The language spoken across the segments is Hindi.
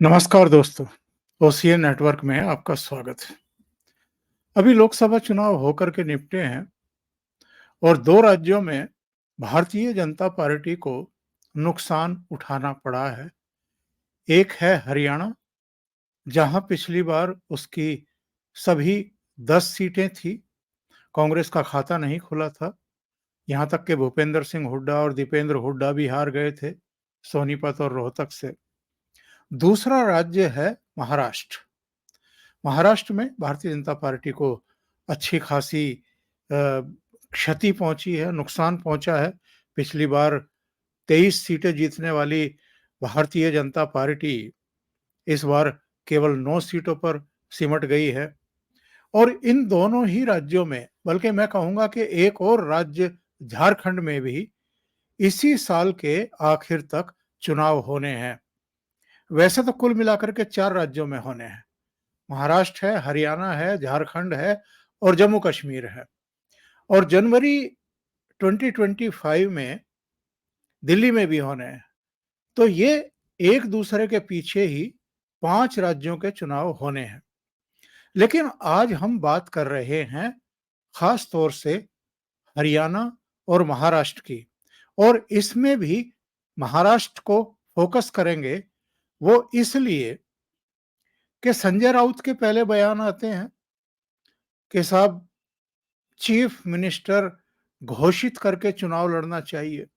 नमस्कार दोस्तों, ओसीएन नेटवर्क में आपका स्वागत है। अभी लोकसभा चुनाव होकर के निपटे हैं और 2 राज्यों में भारतीय जनता पार्टी को नुकसान उठाना पड़ा है। एक है हरियाणा, जहां पिछली बार उसकी सभी 10 सीटें थी, कांग्रेस का खाता नहीं खुला था। यहां तक कि भूपेंद्र सिंह हुड्डा और दीपेंद्र हुड्डा भी हार गए थे, सोनीपत और रोहतक से। दूसरा राज्य है महाराष्ट्र। महाराष्ट्र में भारतीय जनता पार्टी को अच्छी खासी क्षति पहुंची है, नुकसान पहुंचा है। पिछली बार 23 सीटें जीतने वाली भारतीय जनता पार्टी इस बार केवल 9 सीटों पर सिमट गई है। और इन दोनों ही राज्यों में, बल्कि मैं कहूंगा कि एक और राज्य झारखंड में भी इसी साल के आखिर तक चुनाव होने हैं। वैसे तो कुल मिलाकर के 4 राज्यों में होने हैं। महाराष्ट्र है, हरियाणा है, झारखंड है और जम्मू कश्मीर है। और जनवरी 2025 में दिल्ली में भी होने हैं। तो ये एक दूसरे के पीछे ही 5 राज्यों के चुनाव होने हैं। लेकिन आज हम बात कर रहे हैं खास तौर से हरियाणा और महाराष्ट्र की, और इसमें भी महाराष्ट्र को फोकस करेंगे। वो इसलिए कि संजय राउत के पहले बयान आते हैं कि साहब चीफ मिनिस्टर घोषित करके चुनाव लड़ना चाहिए,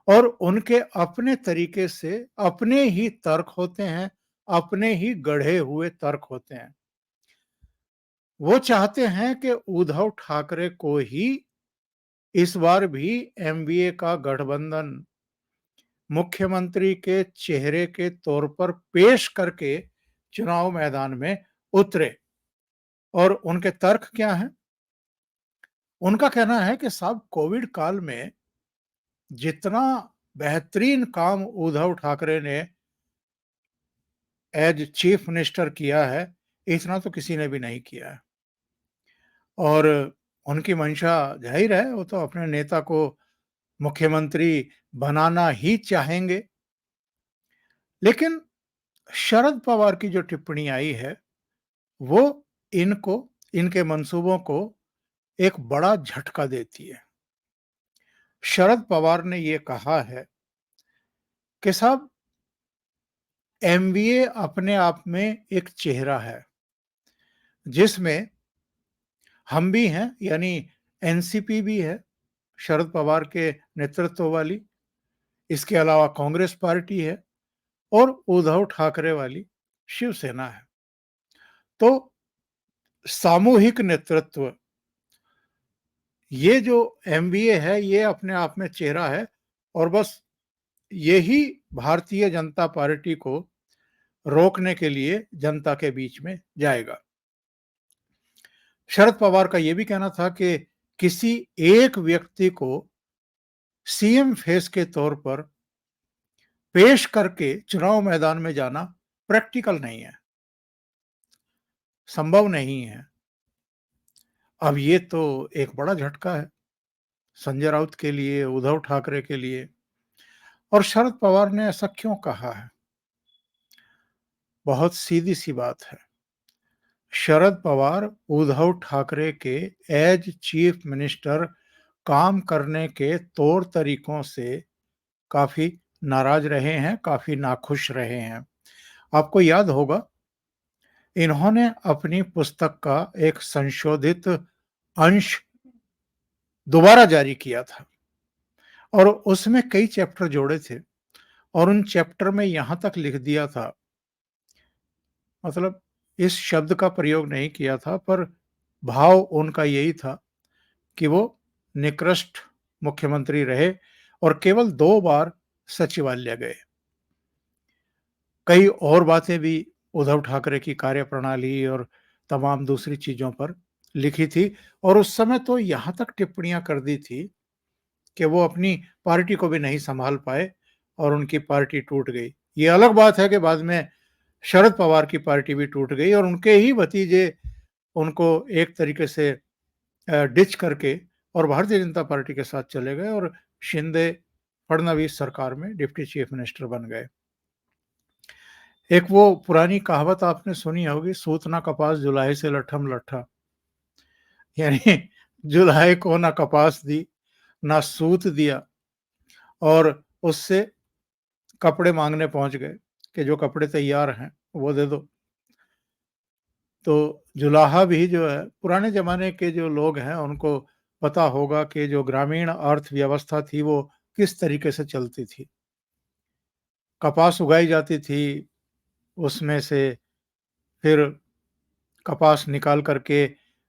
और उनके अपने तरीके से अपने ही तर्क होते हैं, अपने ही गढ़े हुए तर्क होते हैं। वो चाहते हैं कि उद्धव ठाकरे को ही इस बार भी एमवीए का गठबंधन मुख्यमंत्री के चेहरे के तौर पर पेश करके चुनाव मैदान में उतरे। और उनके तर्क क्या हैं? उनका कहना है कि साहब कोविड काल में जितना बेहतरीन काम उद्धव ठाकरे ने एज चीफ मिनिस्टर किया है, इतना तो किसी ने भी नहीं किया है। और उनकी मंशा जाहिर है, वो तो अपने नेता को मुख्यमंत्री बनाना ही चाहेंगे। लेकिन शरद पवार की जो टिप्पणी आई है, वो इनको, इनके मंसूबों को एक बड़ा झटका देती है। शरद पवार ने ये कहा है कि साहब एमवीए अपने आप में एक चेहरा है, जिसमें हम भी हैं, यानी एनसीपी भी है, शरद पवार के नेतृत्व वाली। इसके अलावा कांग्रेस पार्टी है और उद्धव ठाकरे वाली शिवसेना है। तो सामूहिक नेतृत्व, ये जो एमवीए है, ये अपने आप में चेहरा है, और बस यही भारतीय जनता पार्टी को रोकने के लिए जनता के बीच में जाएगा। शरद पवार का यह भी कहना था कि किसी एक व्यक्ति को सीएम फेस के तौर पर पेश करके चुनाव मैदान में जाना प्रैक्टिकल नहीं है, संभव नहीं है। अब ये तो एक बड़ा झटका है संजय राउत के लिए, उद्धव ठाकरे के लिए। और शरद पवार ने ऐसा क्यों कहा है? बहुत सीधी सी बात है। शरद पवार उद्धव ठाकरे के एज चीफ मिनिस्टर काम करने के तौर तरीकों से काफी नाराज रहे हैं, काफी नाखुश रहे हैं। आपको याद होगा, इन्होंने अपनी पुस्तक का एक संशोधित अंश दोबारा जारी किया था, और उसमें कई चैप्टर जोड़े थे, और उन चैप्टर में यहां तक लिख दिया था, मतलब इस शब्द का प्रयोग नहीं किया था, पर भाव उनका यही था कि वो निकृष्ट मुख्यमंत्री रहे और केवल 2 बार सचिवालय गए। कई और बातें भी उद्धव ठाकरे की कार्यप्रणाली और तमाम दूसरी चीजों पर लिखी थी, और उस समय तो यहां तक टिप्पणियां कर दी थी कि वो अपनी पार्टी को भी नहीं संभाल पाए और उनकी पार्टी टूट गई। ये अलग बात है कि बाद में शरद पवार की पार्टी भी टूट गई और उनके ही भतीजे उनको एक तरीके से डिच करके और भारतीय जनता पार्टी के साथ चले गए, और शिंदे फडणवीस सरकार में डिप्टी चीफ मिनिस्टर बन गए। एक वो पुरानी कहावत आपने सुनी होगी, सूत ना कपास जुलाहे से लट्ठम लट्ठा। यानी जुलाहे को ना कपास दी, ना सूत दिया, और उससे कपड़े मांगने पहुंच गए कि जो कपड़े तैयार हैं वो दे दो। तो जुलाहा भी जो है, पुराने जमाने के जो लोग हैं उनको पता होगा कि जो ग्रामीण अर्थव्यवस्था थी वो किस तरीके से चलती थी। कपास उगाई जाती थी, उसमें से फिर कपास निकाल करके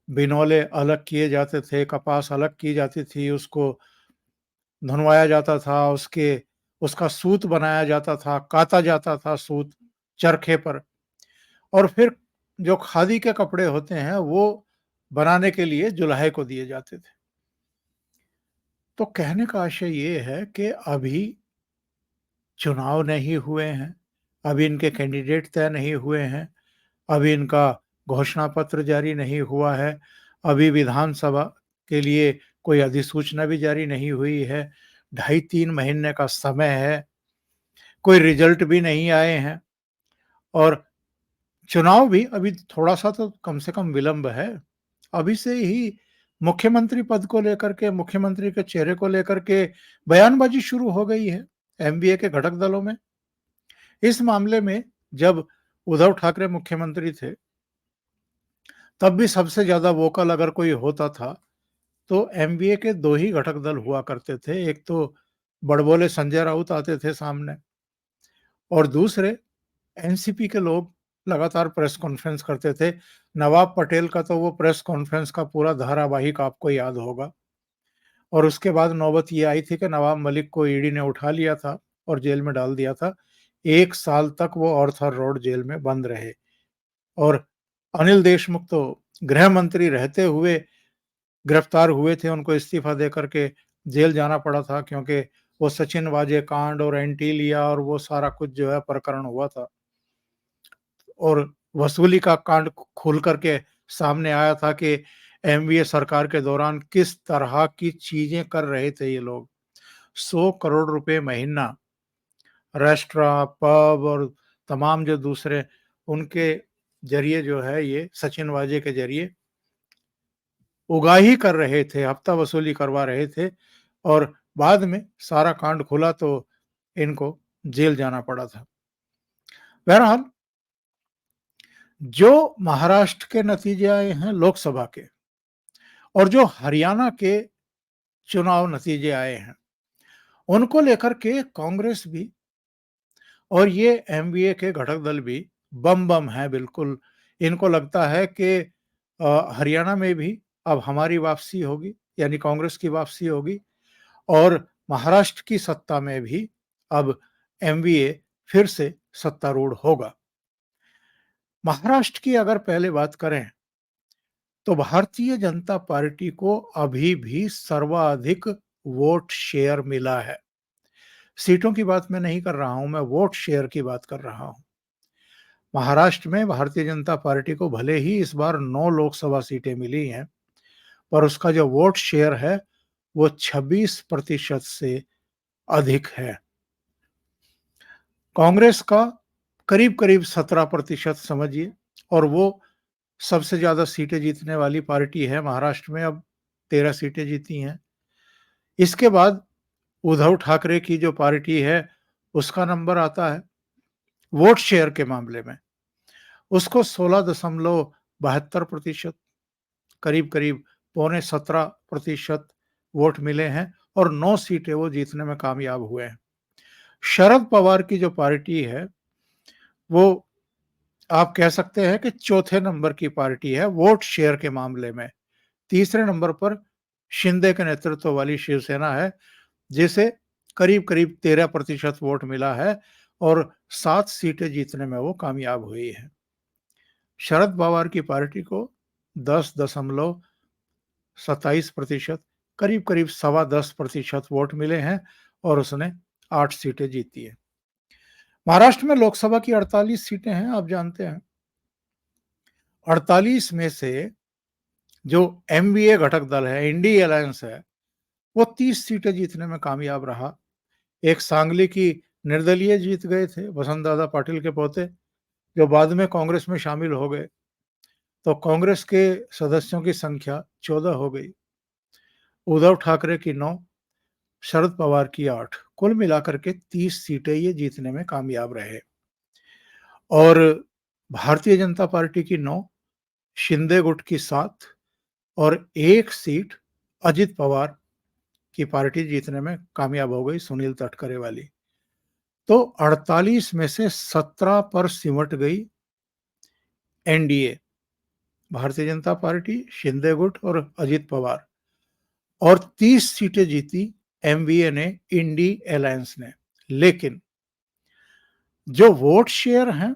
बिनौले अलग किए जाते थे, कपास अलग की जाती थी, उसको धुनवाया जाता था, उसका सूत बनाया जाता था, काता जाता था सूत चरखे पर, और फिर जो खादी के कपड़े होते हैं वो बनाने के लिए जुलाहे को दिए जाते थे। तो कहने का आशय ये है कि अभी चुनाव नहीं हुए हैं, अभी इनके कैंडिडेट तय नहीं हुए हैं, अभी इनका घोषणा पत्र जारी नहीं हुआ है, अभी विधानसभा के लिए कोई अधिसूचना भी जारी नहीं हुई है, ढाई 3 महीने का समय है, कोई रिजल्ट भी नहीं आए हैं, और चुनाव भी अभी थोड़ा-सा तो कम से कम विलंब है। अभी से ही मुख्यमंत्री पद को लेकर के, मुख्यमंत्री के चेहरे को लेकर के बयानबाज़ी शुरू हो गई है एनडीए के घटक दलों में। इस मामले में जब उद्धव ठाकरे मुख्यमंत्री थे, तब भी सबसे ज़्यादा वोकल अगर कोई होता था, तो एनडीए के 2 ही घटक दल हुआ करते थे। एक तो बड़बोले संजय राउत आते थे सामने, और दूसरे एनसीपी के लोग लगातार प्रेस कॉन्फ्रेंस करते थे। नवाब पटेल का तो वो प्रेस कॉन्फ्रेंस का पूरा धारावाहिक आपको याद होगा, और उसके बाद नौबत ये आई थी कि नवाब मलिक को ईडी ने उठा लिया था और जेल में डाल दिया था। 1 साल तक वो ऑर्थर रोड जेल में बंद रहे, और अनिल देशमुख तो गृह मंत्री रहते हुए गिरफ्तार हुए थे, उनको इस्तीफा दे करके जेल जाना पड़ा था, क्योंकि वो सचिन वाजे कांड और एंटीलिया और वो सारा कुछ जो है प्रकरण हुआ था, और वसूली का कांड खुल करके सामने आया था कि एमवीए सरकार के दौरान किस तरह की चीजें कर रहे थे ये लोग। 100 करोड़ रुपए महीना रेस्टोरेंट, पब और तमाम जो दूसरे उनके जरिए जो है, ये सचिन वाजे के जरिए उगाही कर रहे थे, हफ्ता वसूली करवा रहे थे, और बाद में सारा कांड खुला तो इनको जेल जाना पड़ा था। बहरहाल, जो महाराष्ट्र के नतीजे आए हैं लोकसभा के, और जो हरियाणा के चुनाव नतीजे आए हैं, उनको लेकर के कांग्रेस भी और ये एमवीए के घटक दल भी बम-बम हैं बिल्कुल। इनको लगता है कि हरियाणा में भी अब हमारी वापसी होगी, यानी कांग्रेस की वापसी होगी, और महाराष्ट्र की सत्ता में भी अब एमवीए फिर से सत्तारूढ़ होगा। महाराष्ट्र की अगर पहले बात करें, तो भारतीय जनता पार्टी को अभी भी सर्वाधिक वोट शेयर मिला है। सीटों की बात मैं नहीं कर रहा हूं, मैं वोट शेयर की बात कर रहा हूं। महाराष्ट्र में भारतीय जनता पार्टी को भले ही इस बार 9 लोकसभा सीटें मिली हैं, पर उसका जो वोट शेयर है वो 26% से अधिक है। कांग्रेस का करीब-करीब 17% समझिए, और वो सबसे ज़्यादा सीटें जीतने वाली पार्टी है महाराष्ट्र में, अब 13 सीटें जीती हैं। इसके बाद उद्धव ठाकरे की जो पार्टी है, उसका नंबर आता है वोट शेयर के मामले में। उसको 16.72% करीब-करीब पौने 17% वोट मिले हैं, और 9 सीटें वो जीतने में कामयाब हुए हैं। शरद पवार की जो पार्टी है, वो आप कह सकते हैं कि चौथे नंबर की पार्टी है वोट शेयर के मामले में। तीसरे नंबर पर शिंदे के नेतृत्व वाली शिवसेना है, जिसे करीब-करीब 13% वोट मिला है, और 7 सीटें जीतने में वो कामयाब हुई है। शरद पवार की पार्टी को 10.27%, करीब-करीब सवा 10% वोट मिले हैं, और उसने 8 सीटें जीती हैं। महाराष्ट्र में लोकसभा की 48 सीटें हैं, आप जानते हैं। 48 में से जो एमवीए घटक दल है, इंडी अलायंस है, वो 30 सीटें जीतने में कामयाब रहा। एक सांगली की निर्दलीय जीत गए थे, वसंत दादा पाटिल के पोते, जो बाद में कांग्रेस में शामिल हो गए, तो कांग्रेस के सदस्यों की संख्या 14 हो गई। उद्धव ठाकरे की 9, शरद पवार की 8, कुल मिलाकर के 30 सीटें ये जीतने में कामयाब रहे। और भारतीय जनता पार्टी की 9, शिंदे गुट की 7 और 1 सीट अजित पवार की पार्टी जीतने में कामयाब हो गई, सुनील तटकरे वाली। तो 48 में से 17 पर सिमट गई एनडीए, भारतीय जनता पार्टी, शिंदे गुट और अजित पवार। और 30 सीटें जीती एमवीए ने, इंडी अलायंस ने। लेकिन जो वोट शेयर हैं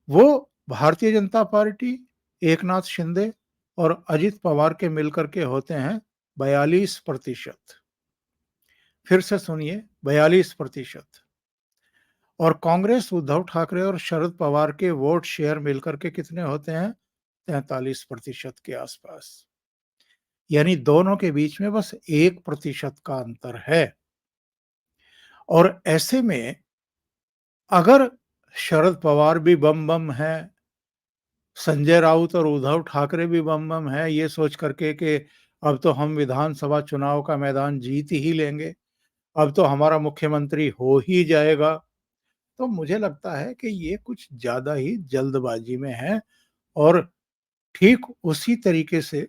वो भारतीय जनता पार्टी, एकनाथ शिंदे और अजित पवार के मिलकर के होते हैं 42%। फिर से सुनिए, 42%। और कांग्रेस, उद्धव ठाकरे और शरद पवार के वोट शेयर मिलकर के कितने होते हैं? 43% के आसपास। यानी दोनों के बीच में बस 1% का अंतर है। और ऐसे में अगर शरद पवार भी बम बम है, संजय राउत और उद्धव ठाकरे भी बम बम है, ये सोच करके कि अब तो हम विधानसभा चुनाव का मैदान जीत ही लेंगे, अब तो हमारा मुख्यमंत्री हो ही जाएगा, तो मुझे लगता है कि ये कुछ ज़्यादा ही जल्दबाजी में है। और ठीक उसी तरीके से,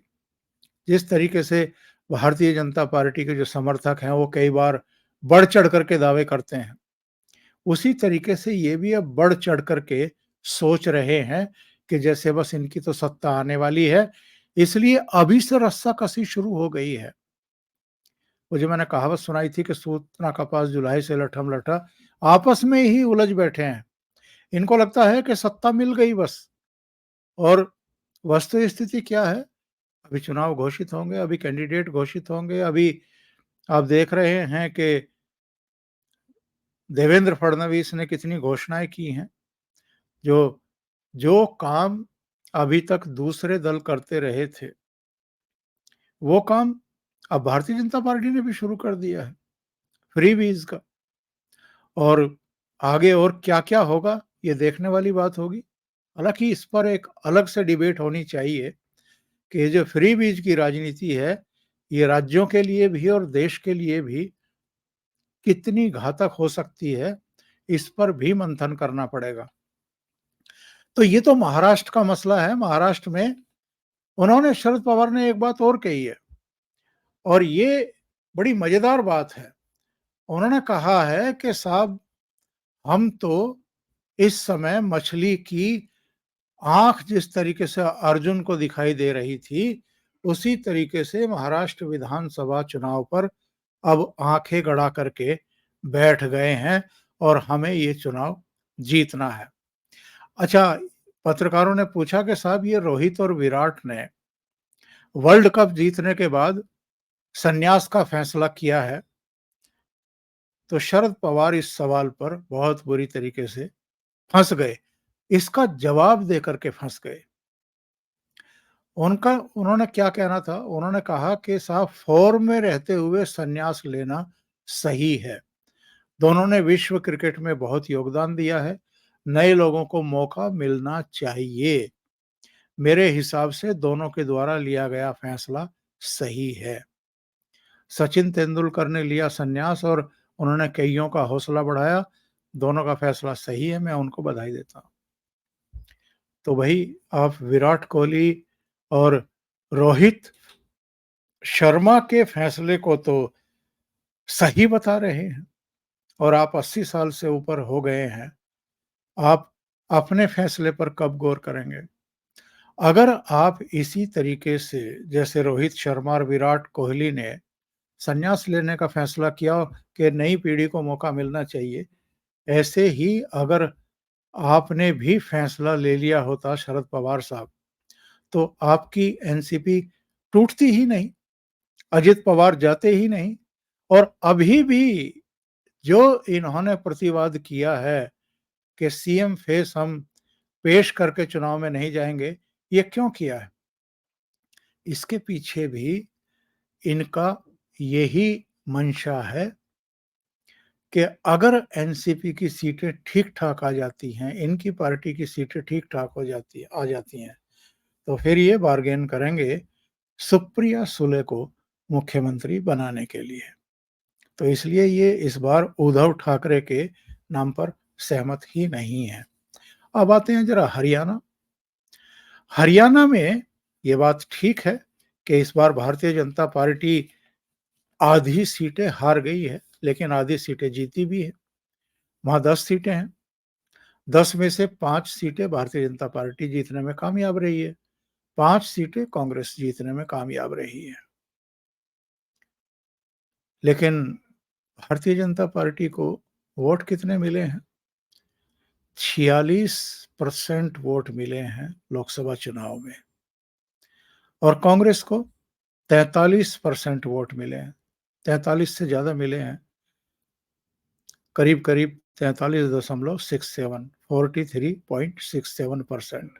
जिस तरीके से भारतीय जनता पार्टी के जो समर्थक हैं वो कई बार बढ़ चढ़ कर के दावे करते हैं, उसी तरीके से ये भी अब बढ़ चढ़ कर के सोच रहे हैं कि जैसे बस इनकी तो सत्ता आने वाली है, इसलिए अभी से रस्साकसी शुरू हो गई है। वो जो मैंने कहावत सुनाई थी कि सूत ना कपास जुलाई से लठम लठा, आपस में ही उलझ बैठे हैं। इनको लगता है कि सत्ता मिल गई बस। और वस्तु स्थिति क्या है? अभी चुनाव घोषित होंगे, अभी कैंडिडेट घोषित होंगे, अभी आप देख रहे हैं कि देवेंद्र फडणवीस ने कितनी घोषणाएं की हैं। जो जो काम अभी तक दूसरे दल करते रहे थे, वो काम अब भारतीय जनता पार्टी ने भी शुरू कर दिया है, फ्रीबीज का। और आगे और क्या-क्या होगा, ये देखने वाली बात होगी। हालाँकि इस पर एक अलग से डिबेट होनी चाहिए कि ये जो फ्रीबीज की राजनीति है, ये राज्यों के लिए भी और देश के लिए भी कितनी घातक हो सकती है, इस पर भी मंथन करना पड़ेगा। तो ये तो महाराष्ट्र का मसला है। महाराष्ट्र में उन्होंने, शरद पवार ने एक बात और कही है, और ये बड़ी मजेदार बात है। उन्होंने कहा है कि साहब, हम तो इस समय मछली की आंख जिस तरीके से अर्जुन को दिखाई दे रही थी, उसी तरीके से महाराष्ट्र विधानसभा चुनाव पर अब आंखें गड़ा करके बैठ गए हैं और हमें ये चुनाव जीतना है। अच्छा, पत्रकारों ने पूछा कि साहब, ये रोहित और विराट ने वर्ल्ड कप जीतने के बाद संन्यास का फैसला किया है, तो शरद पवार इस सवाल पर बहुत बुरी तरीके से फंस गए। इसका जवाब देकर के फंस गए। उन्होंने क्या कहना था? उन्होंने कहा कि साहब, फॉर्म में रहते हुए संन्यास लेना सही है। दोनों ने विश्व क्रिकेट में बहुत योगदान दिया है, नए लोगों को मौका मिलना चाहिए। मेरे हिसाब से दोनों के द्वारा लिया गया फैसला सही है। सचिन तेंदुलकर ने लिया संन्यास और उन्होंने कईयों का हौसला बढ़ाया। दोनों का फैसला सही है, मैं उनको बधाई देता हूँ। तो भाई, आप विराट कोहली और रोहित शर्मा के फैसले को तो सही बता रहे हैं, और आप 80 साल से ऊपर हो गए हैं, आप अपने फैसले पर कब गौर करेंगे? अगर आप इसी तरीके से, जैसे रोहित शर्मा और विराट कोहली ने संन्यास लेने का फैसला किया कि नई पीढ़ी को मौका मिलना चाहिए, ऐसे ही अगर आपने भी फैसला ले लिया होता शरद पवार साहब, तो आपकी एनसीपी टूटती ही नहीं, अजित पवार जाते ही नहीं। और अभी भी जो इन्होंने प्रतिवाद किया है कि सीएम फेस हम पेश करके चुनाव में नहीं जाएंगे, ये क्यों किया है? इसके पीछे भी इनका यही मंशा है कि अगर एनसीपी की सीटें ठीक-ठाक आ जाती हैं, इनकी पार्टी की सीटें ठीक-ठाक आ जाती हैं, तो फिर ये बार्गेन करेंगे सुप्रिया सुले को मुख्यमंत्री बनाने के लिए। तो इसलिए ये इस बार उद्धव ठाकरे के नाम पर सहमत ही नहीं है। अब आते हैं जरा हरियाणा। हरियाणा में ये बात ठीक है कि इस बार भारतीय जनता पार्टी आधी सीटें हार गई है, लेकिन आधी सीटें जीती भी है। वहाँ 10 सीटें हैं। 10 में से 5 सीटें भारतीय जनता पार्टी जीतने में कामयाब रही है। 5 सीटें कांग्रेस जीतने में कामयाब रही है। लेकिन भारतीय जनता पार्टी को वोट कितने मिले हैं? 46% वोट मिले हैं लोकसभा चुनाव में और कांग्रेस को 43% वोट मिले हैं। 43 से ज़्यादा मिले हैं, करीब-करीब 43.67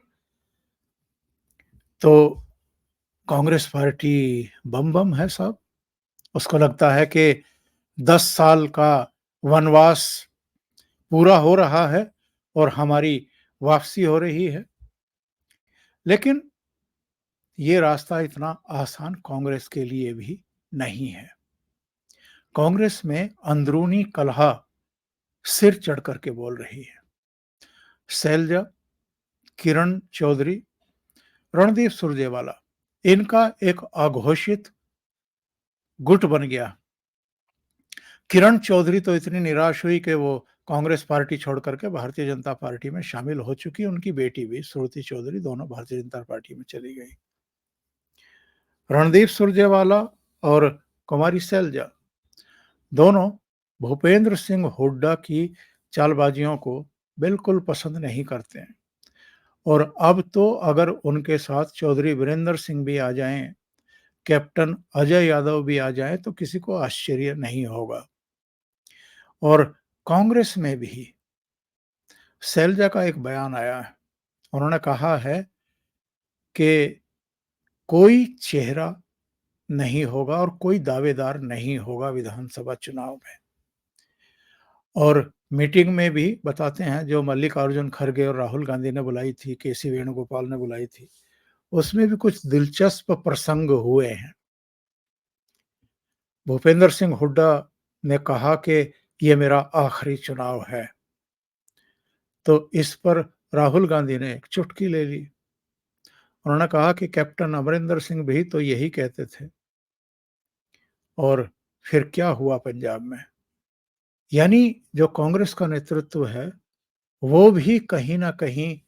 तो कांग्रेस पार्टी बम-बम है साहब। उसको लगता है कि 10 साल का वनवास पूरा हो रहा है और हमारी वापसी हो रही है। लेकिन ये रास्ता इतना आसान कांग्रेस के लिए भी नहीं है। कांग्रेस में अंदरूनी कलह सिर चढ़ कर के बोल रही है। शैलजा, किरण चौधरी, रणदीप सुरजेवाला, इनका एक अघोषित गुट बन गया। किरण चौधरी तो इतनी निराश हुई कि वो कांग्रेस पार्टी छोड़ करके भारतीय जनता पार्टी में शामिल हो चुकी। उनकी बेटी भी श्रुति चौधरी दोनों भारतीय जनता पार्टी में चली गई। रणदीप सुरजेवाला और कुमारी शैलजा दोनों भूपेंद्र सिंह हुड्डा की चालबाजियों को बिल्कुल पसंद नहीं करते हैं और अब तो अगर उनके साथ चौधरी वीरेंद्र सिंह भी आ जाएं, कैप्टन अजय यादव भी आ जाएं, तो किसी को आश्चर्य नहीं होगा। और कांग्रेस में भी शैलजा का एक बयान आया है। उन्होंने कहा है कि कोई चेहरा नहीं होगा और कोई दावेदार नहीं होगा विधानसभा चुनाव में। और मीटिंग में भी बताते हैं जो मल्लिकार्जुन खड़गे और राहुल गांधी ने बुलाई थी, केसी वेणुगोपाल ने बुलाई थी, उसमें भी कुछ दिलचस्प प्रसंग हुए हैं। भूपेंद्र सिंह हुड्डा ने कहा कि ये मेरा आखिरी चुनाव है, तो इस पर राहुल गांधी ने एक चुटकी ले ली। उन्होंने कहा कि कैप्टन अमरिंदर सिंह भी तो यही कहते थे और फिर क्या हुआ पंजाब में। यानी जो कांग्रेस का नेतृत्व है वो भी कहीं ना कहीं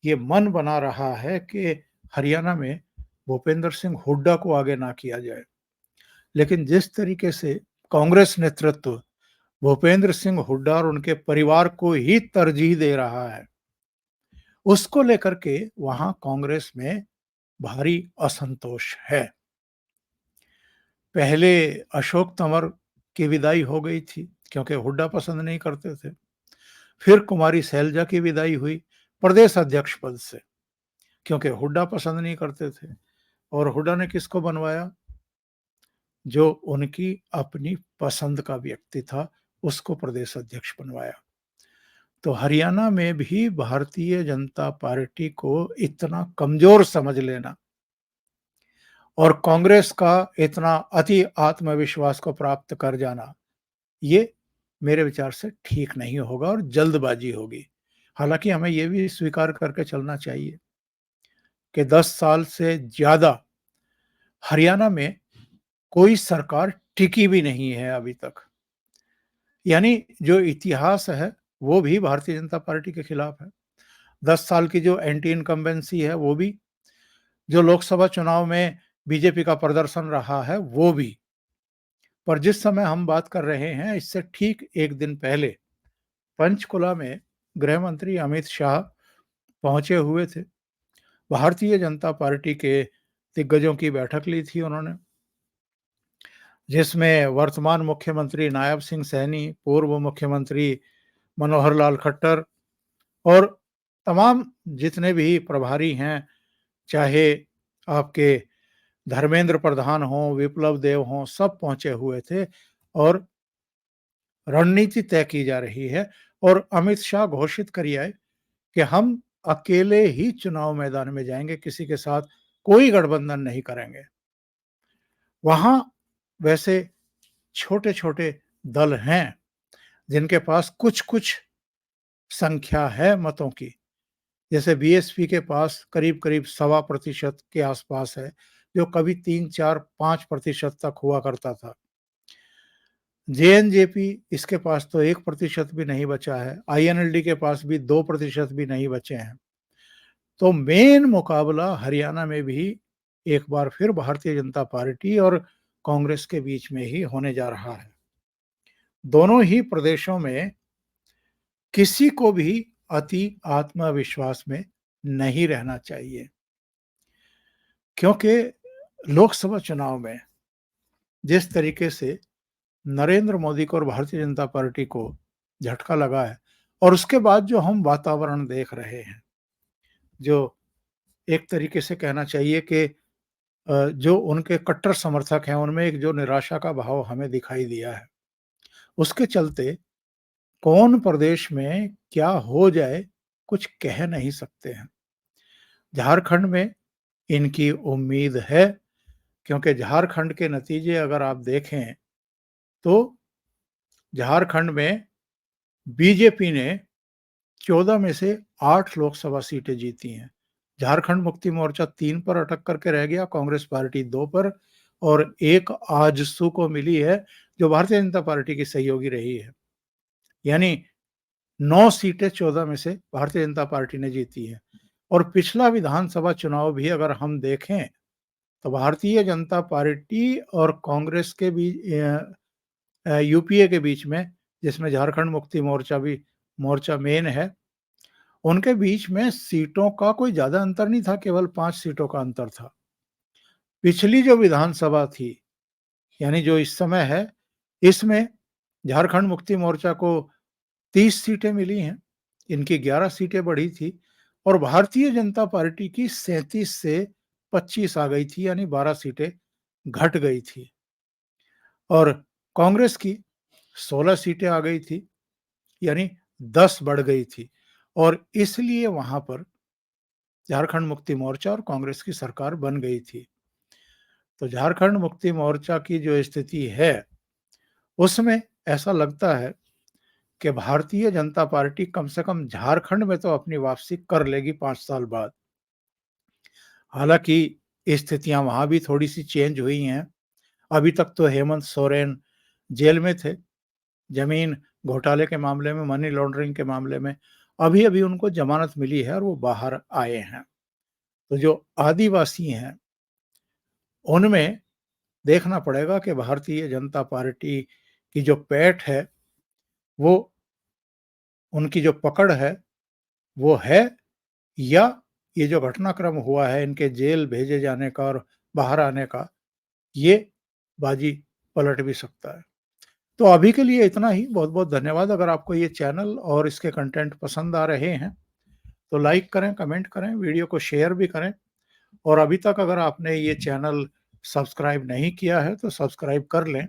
ये मन बना रहा है कि हरियाणा में भूपेंद्र सिंह हुड्डा को आगे ना किया जाए। लेकिन जिस तरीके से कांग्रेस नेतृत्व भूपेंद्र सिंह हुड्डा और उनके परिवार को ही तरजीह दे रहा है, उसको लेकर के वहां कांग्रेस में भारी असंतोष है। पहले अशोक तंवर की विदाई हो गई थी क्योंकि हुड्डा पसंद नहीं करते थे। फिर कुमारी शैलजा की विदाई हुई प्रदेश अध्यक्ष पद से क्योंकि हुड्डा पसंद नहीं करते थे। और हुड्डा ने किसको बनवाया? जो उनकी अपनी पसंद का व्यक्ति था उसको प्रदेश अध्यक्ष बनवाया। तो हरियाणा में भी भारतीय जनता पार्टी को इतना कमजोर समझ लेना और कांग्रेस का इतना अति आत्मविश्वास को प्राप्त कर जाना, ये मेरे विचार से ठीक नहीं होगा और जल्दबाजी होगी। हालांकि हमें यह भी स्वीकार करके चलना चाहिए कि 10 साल से ज्यादा हरियाणा में कोई सरकार टिकी भी नहीं है अभी तक। यानी जो इतिहास है वो भी भारतीय जनता पार्टी के खिलाफ है। 10 साल की जो एंटी इनकम्बेंसी है वो भी, जो लोकसभा चुनाव में बीजेपी का प्रदर्शन रहा है वो भी। पर जिस समय हम बात कर रहे हैं इससे ठीक एक दिन पहले पंचकुला में गृह मंत्री अमित शाह पहुंचे हुए थे। भारतीय जनता पार्टी के दिग्गजों की बैठक ली थी उन्होंने, जिसमें वर्तमान मुख्यमंत्री नायब सिंह सैनी, पूर्व मुख्यमंत्री मनोहर लाल खट्टर और तमाम जितने भी प्रभारी हैं, चाहे आपके धर्मेंद्र प्रधान हों, विप्लव देव हों, सब पहुंचे हुए थे और रणनीति तय की जा रही है और अमित शाह घोषित करिए आए कि हम अकेले ही चुनाव मैदान में जाएंगे, किसी के साथ कोई गठबंधन नहीं करेंगे। वहां वैसे छोटे-छोटे दल हैं जिनके पास कुछ-कुछ संख्या है मतों की। जैसे बीएसपी के पास करीब-करीब 1.25% के आसपास है, जो कभी 3, 4, 5% तक हुआ करता था। जेएनजेपी, इसके पास तो 1% भी नहीं बचा है। आईएनएलडी के पास भी 2% भी नहीं बचे हैं। तो मेन मुकाबला हरियाणा में भी एक बार फिर भारतीय जनता पार्टी और कांग्रेस के बीच में ही होने जा रहा है। दोनों ही प्रदेशों में किसी को भी अति आत्मविश्वास में नहीं रहना चाहिए, क्योंकि लोकसभा चुनाव में जिस तरीके से नरेंद्र मोदी को और भारतीय जनता पार्टी को झटका लगा है, और उसके बाद जो हम वातावरण देख रहे हैं, जो एक तरीके से कहना चाहिए कि जो उनके कट्टर समर्थक हैं, उनमें एक जो निराशा का भाव हमें दिखाई दिया है। उसके चलते कौन प्रदेश में क्या हो जाए, कुछ कह नहीं सकते हैं। झारखंड में इनकी उम्मीद है, क्योंकि झारखंड के नतीजे अगर आप देखें तो झारखंड में बीजेपी ने 14 में से 8 लोकसभा सीटें जीती हैं। झारखंड मुक्ति मोर्चा 3 पर अटक करके रह गया, कांग्रेस पार्टी 2 पर, और 1 आजसू को मिली है, जो भारतीय जनता पार्टी की सहयोगी रही है। यानी 9 सीटें 14 में से भारतीय जनता पार्टी ने जीती है। और पिछला विधानसभा चुनाव भी अगर हम देखें तो भारतीय जनता पार्टी और कांग्रेस के बीच, यूपीए के बीच में, जिसमें झारखंड मुक्ति मोर्चा भी मोर्चा मेन है, उनके बीच में सीटों का कोई ज्यादा अंतर नहीं था, केवल 5 सीटों का अंतर था। पिछली जो विधानसभा थी, यानी जो इस समय है, इसमें झारखंड मुक्ति मोर्चा को 30 सीटें मिली हैं, इनकी 11 सीटें बढ़ी थी, और भारतीय जनता पार्टी की 37 से 25 आ गई थी, यानी 12 सीटें घट गई थी। और कांग्रेस की 16 सीटें आ गई थी, यानी 10 बढ़ गई थी, और इसलिए वहां पर झारखंड मुक्ति मोर्चा और कांग्रेस की सरकार बन गई थी। तो झारखंड मुक्ति मोर्चा की जो स्थिति है, उसमें ऐसा लगता है कि भारतीय जनता पार्टी कम से कम झारखंड में तो अपनी वापसी कर लेगी 5 साल बाद। हालांकि स्थितियां वहां भी थोड़ी सी चेंज हुई हैं। अभी तक तो हेमंत सोरेन जेल में थे, जमीन घोटाले के मामले में, मनी लॉन्ड्रिंग के मामले में। अभी अभी उनको जमानत मिली है और वो बाहर आए हैं। तो जो आदिवासी हैं, उनमें देखना पड़ेगा कि भारतीय जनता पार्टी की जो पैठ है, वो, उनकी जो पकड़ है, वो है, या ये जो घटनाक्रम हुआ है इनके जेल भेजे जाने का और बाहर आने का, ये बाजी पलट भी सकता है। तो अभी के लिए इतना ही। बहुत बहुत धन्यवाद। अगर आपको ये चैनल और इसके कंटेंट पसंद आ रहे हैं तो लाइक करें, कमेंट करें, वीडियो को शेयर भी करें, और अभी तक अगर आपने ये चैनल सब्सक्राइब नहीं किया है तो सब्सक्राइब कर लें,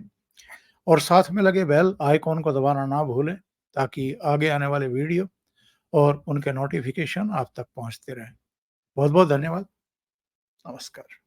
और साथ में लगे बेल आइकॉन को दबाना ना भूलें, ताकि आगे आने वाले वीडियो और उनके नोटिफिकेशन आप तक पहुंचते रहें। बहुत बहुत धन्यवाद। नमस्कार।